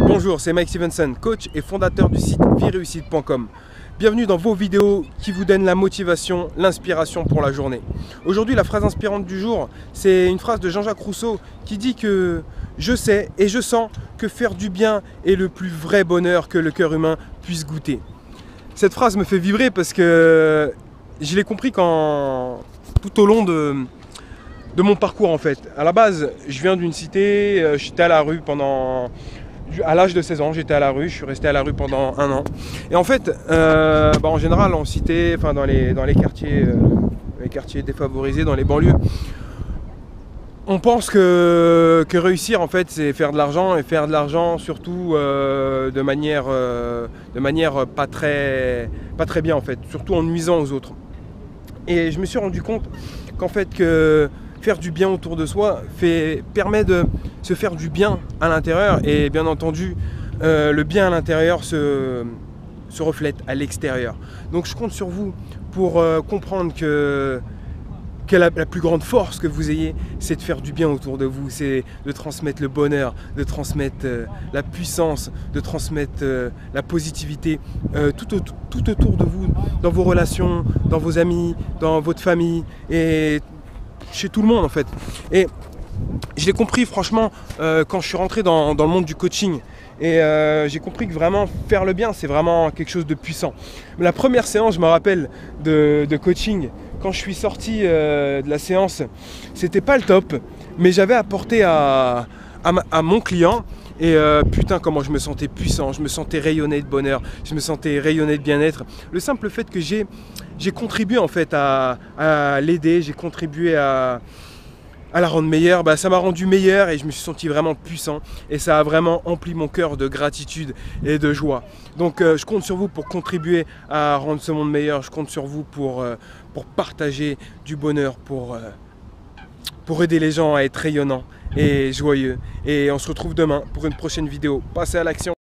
Bonjour, c'est Mike Stevenson, coach et fondateur du site vireussite.com. Bienvenue dans vos vidéos qui vous donnent la motivation, l'inspiration pour la journée. Aujourd'hui, la phrase inspirante du jour, c'est une phrase de Jean-Jacques Rousseau qui dit que je sais et je sens que faire du bien est le plus vrai bonheur que le cœur humain puisse goûter. Cette phrase me fait vibrer parce que je l'ai compris tout au long de mon parcours en fait. À la base, je viens d'une cité, j'étais à la rue à l'âge de 16 ans, j'étais à la rue, je suis resté à la rue pendant 1 an. Et en fait, en général, en cité, dans les quartiers défavorisés, dans les banlieues, on pense que réussir en fait, c'est faire de l'argent et faire de l'argent surtout de manière pas très bien en fait, surtout en nuisant aux autres. Et je me suis rendu compte qu'en fait faire du bien autour de soi permet de se faire du bien à l'intérieur et bien entendu le bien à l'intérieur se reflète à l'extérieur. Donc je compte sur vous pour comprendre que la plus grande force que vous ayez, c'est de faire du bien autour de vous, c'est de transmettre le bonheur, de transmettre la puissance, de transmettre la positivité tout autour de vous, dans vos relations, dans vos amis, dans votre famille et chez tout le monde en fait. Et je l'ai compris franchement quand je suis rentré dans le monde du coaching. Et j'ai compris que vraiment faire le bien, c'est vraiment quelque chose de puissant. La première séance, je me rappelle, de coaching, quand je suis sorti de la séance, c'était pas le top, mais j'avais apporté à mon client. Et putain, comment je me sentais puissant, je me sentais rayonner de bonheur, je me sentais rayonner de bien-être. Le simple fait que j'ai contribué en fait à l'aider, j'ai contribué à la rendre meilleure, ça m'a rendu meilleur et je me suis senti vraiment puissant et ça a vraiment empli mon cœur de gratitude et de joie. Donc je compte sur vous pour contribuer à rendre ce monde meilleur, je compte sur vous pour partager du bonheur, pour aider les gens à être rayonnants et joyeux. Et on se retrouve demain pour une prochaine vidéo. Passez à l'action!